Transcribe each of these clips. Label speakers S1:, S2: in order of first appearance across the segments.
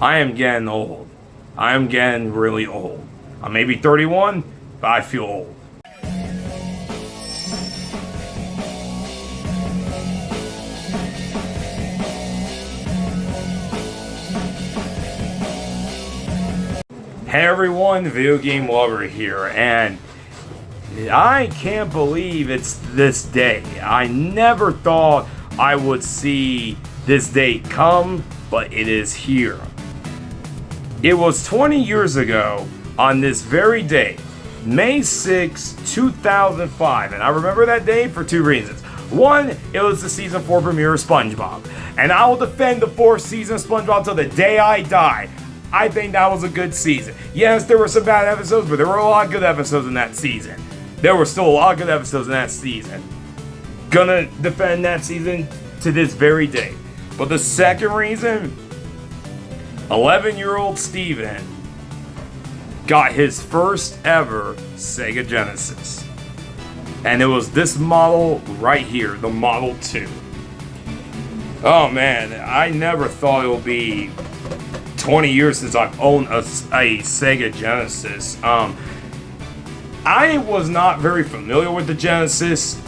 S1: I am getting old. I am getting really old. I'm maybe 31, but I feel old. Hey everyone, Video Game Lover here, and I can't believe it's this day. I never thought I would see this day come, but it is here. It was 20 years ago on this very day, May 6, 2005, and I remember that day for two reasons. One, it was the season 4 premiere of SpongeBob, and I will defend the 4th season of SpongeBob till the day I die. I think that was a good season. Yes, there were some bad episodes, but there were a lot of good episodes in that season. There were still a lot of good episodes in that season. Gonna defend that season to this very day. But the second reason, 11-year-old Steven got his first ever Sega Genesis. And it was this model right here, the Model 2. Oh man, I never thought it would be 20 years since I've owned a Sega Genesis. I was not very familiar with the Genesis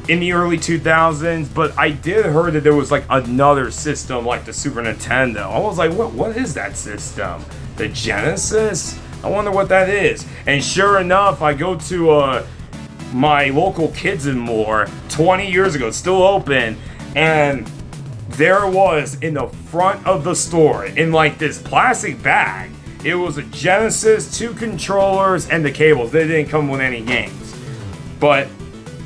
S1: in the early 2000s, but I did heard that there was like another system like the Super Nintendo. I was like, what is that system? The Genesis? I wonder what that is. And sure enough, I go to my local Kids and More 20 years ago, it's still open, and there was in the front of the store, in like this plastic bag, it was a Genesis, 2 controllers, and the cables. They didn't come with any games. But,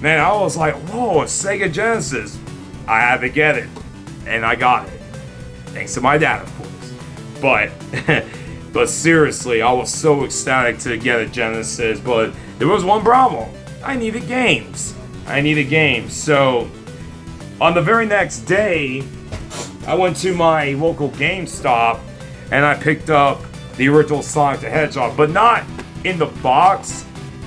S1: man, I was like, whoa, a Sega Genesis. I had to get it. And I got it. Thanks to my dad, of course. But seriously, I was so ecstatic to get a Genesis, but there was one problem. I needed games. So, on the very next day, I went to my local GameStop and I picked up the original Sonic the Hedgehog, but not in the box.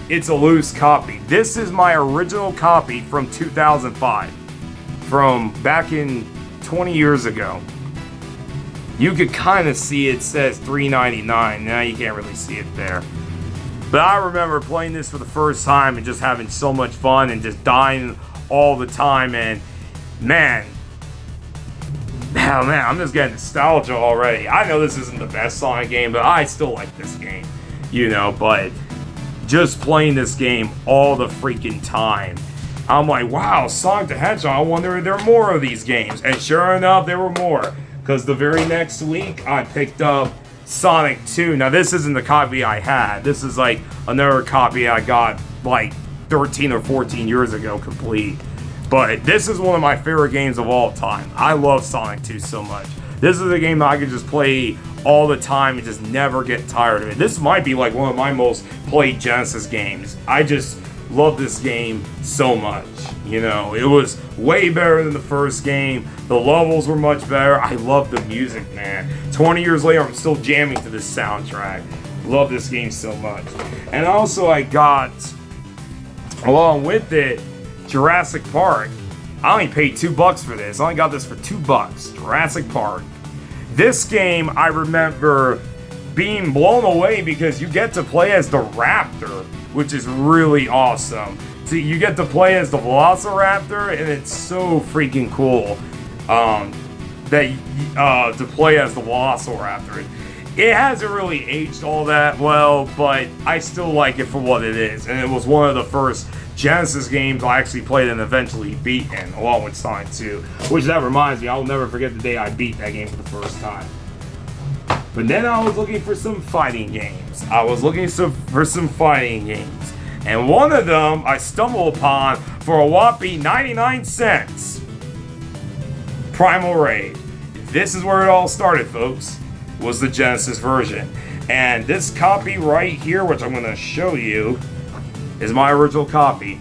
S1: It's a loose copy. This is my original copy from 2005, from back in 20 years ago. You could kind of see it says $3.99. Now you can't really see it there. But I remember playing this for the first time and just having so much fun and just dying all the time. And man, I'm just getting nostalgia already. I know this isn't the best Sonic game, but I still like this game, but just playing this game all the freaking time, I'm like, wow, Sonic the Hedgehog, I wonder if there are more of these games. And sure enough, there were more, because the very next week, I picked up Sonic 2. Now, this isn't the copy I had. This is like another copy I got like 13 or 14 years ago complete. But this is one of my favorite games of all time. I love Sonic 2 so much. This is a game that I could just play all the time and just never get tired of it. This might be like one of my most played Genesis games. I just love this game so much. It was way better than the first game. The levels were much better. I love the music, man. 20 years later, I'm still jamming to this soundtrack. Love this game so much. And also I got, along with it, Jurassic Park. I only paid $2 for this. I only got this for $2. Jurassic Park. This game, I remember being blown away because you get to play as the Raptor, which is really awesome. See, you get to play as the Velociraptor, and it's so freaking cool to play as the Velociraptor. It hasn't really aged all that well, but I still like it for what it is. And it was one of the first Genesis games I actually played and eventually beat in, along with Sonic 2. Which, that reminds me, I'll never forget the day I beat that game for the first time. But then I was looking for some fighting games. And one of them I stumbled upon for a whopping 99 cents. Primal Rage. This is where it all started, folks, was the Genesis version. And this copy right here, which I'm going to show you, is my original copy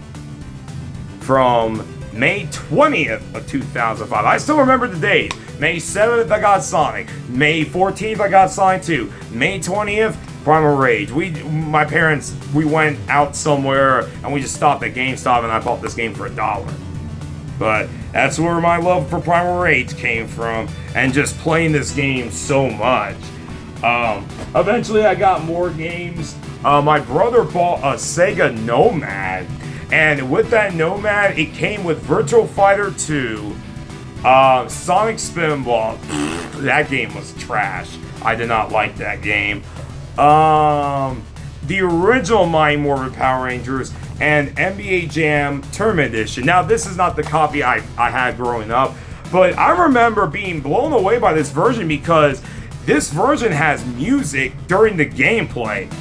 S1: from May 20th of 2005. I still remember the date. May 7th, I got Sonic. May 14th, I got Sonic 2. May 20th, Primal Rage. My parents, we went out somewhere and we just stopped at GameStop and I bought this game for $1. But that's where my love for Primal Rage came from, and just playing this game so much. Eventually I got more games. My brother bought a Sega Nomad, and with that Nomad, it came with Virtual Fighter 2, Sonic Spinball. That game was trash. I did not like that game. The original Mighty Morphin Power Rangers and NBA Jam Tournament Edition. Now, this is not the copy I had growing up, but I remember being blown away by this version because this version has music during the gameplay.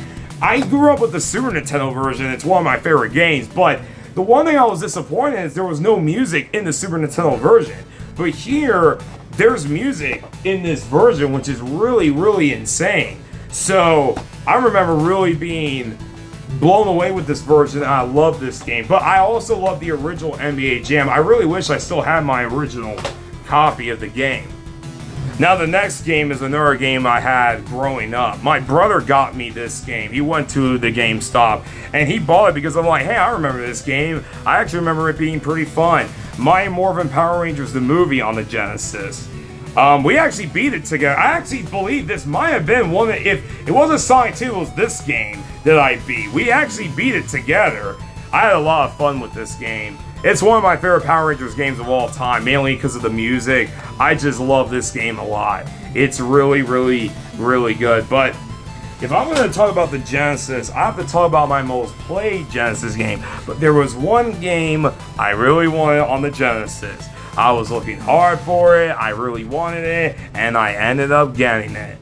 S1: I grew up with the Super Nintendo version. It's one of my favorite games, but the one thing I was disappointed is there was no music in the Super Nintendo version. But here, there's music in this version, which is really, really insane. So, I remember really being blown away with this version. I love this game. But I also love the original NBA Jam. I really wish I still had my original copy of the game. Now, the next game is another game I had growing up. My brother got me this game. He went to the GameStop and he bought it because I'm like, hey, I remember this game. I actually remember it being pretty fun. Mighty Morphin Power Rangers, the movie on the Genesis. We actually beat it together. I actually believe this might have been one that, if it wasn't Sonic 2, it was this game that I beat. We actually beat it together. I had a lot of fun with this game. It's one of my favorite Power Rangers games of all time, mainly because of the music. I just love this game a lot. It's really, really, really good. But if I'm going to talk about the Genesis, I have to talk about my most played Genesis game. But there was one game I really wanted on the Genesis. I was looking hard for it, I really wanted it, and I ended up getting it.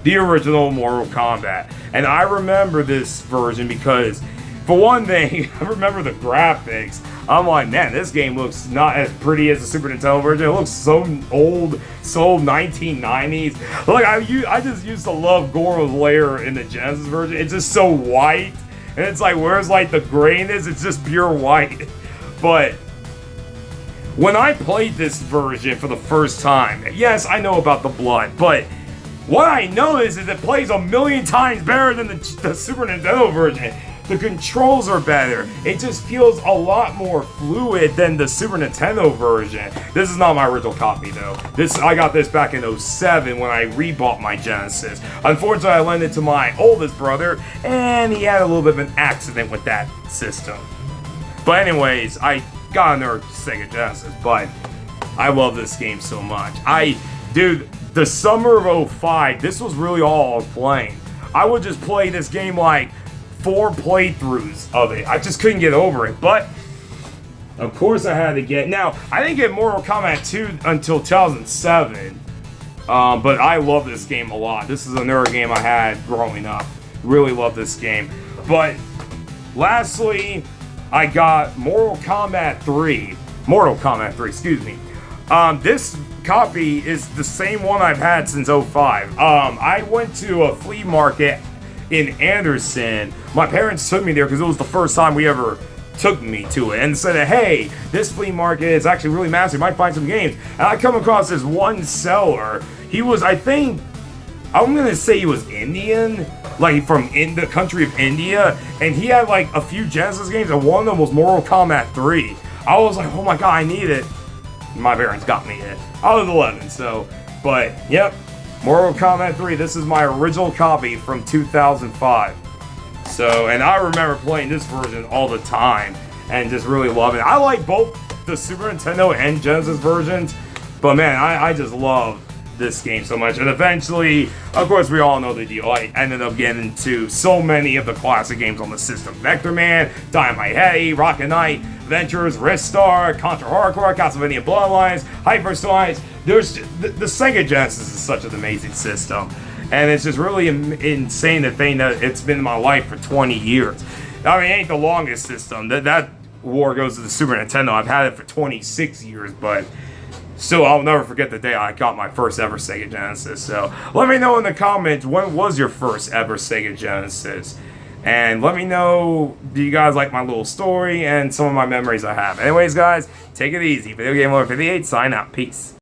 S1: The original Mortal Kombat. And I remember this version because, for one thing, I remember the graphics. I'm like, man, this game looks not as pretty as the Super Nintendo version. It looks so old, so 1990s. Like, I just used to love Goro's lair in the Genesis version. It's just so white. And it's like, where's like the grayness? It's just pure white. But when I played this version for the first time, yes, I know about the blood, but what I noticed is it plays a million times better than the Super Nintendo version. The controls are better. It just feels a lot more fluid than the Super Nintendo version. This is not my original copy though. I got this back in '07 when I rebought my Genesis. Unfortunately, I lent it to my oldest brother, and he had a little bit of an accident with that system. But anyways, I got another Sega Genesis, but I love this game so much. Dude, the summer of '05, this was really all I was playing. I would just play this game like 4 playthroughs of it. I just couldn't get over it, but of course I had to get. Now, I didn't get Mortal Kombat 2 until 2007, but I love this game a lot. This is another game I had growing up. Really love this game. But lastly, I got Mortal Kombat 3, excuse me. This copy is the same one I've had since '05. I went to a flea market in Anderson. My parents took me there because it was the first time we ever took me to it, and said, hey, this flea market is actually really massive, you might find some games. And I come across this one seller. He was, I think, I'm gonna say he was Indian, like from in the country of India, and he had like a few Genesis games, and one of them was Mortal Kombat 3. I was like, oh my god, I need it. My parents got me it. I was 11, so, but yep, Mortal Kombat 3, this is my original copy from 2005. So, and I remember playing this version all the time, and just really loving it. I like both the Super Nintendo and Genesis versions, but man, I just love this game so much. And eventually, of course, we all know the deal. I ended up getting into so many of the classic games on the system. Vector Man, Dynamite Headdy, Rocket Knight, Ventures, Ristar, Contra Hardcore, Castlevania Bloodlines, Hyper Slice. There's the Sega Genesis is such an amazing system. And it's just really insane to think that it's been in my life for 20 years. I mean, it ain't the longest system. That war goes to the Super Nintendo. I've had it for 26 years, but still, I'll never forget the day I got my first ever Sega Genesis. So let me know in the comments, when was your first ever Sega Genesis? And let me know, do you guys like my little story and some of my memories I have? Anyways, guys, take it easy. Video Game Lord 58, sign out. Peace.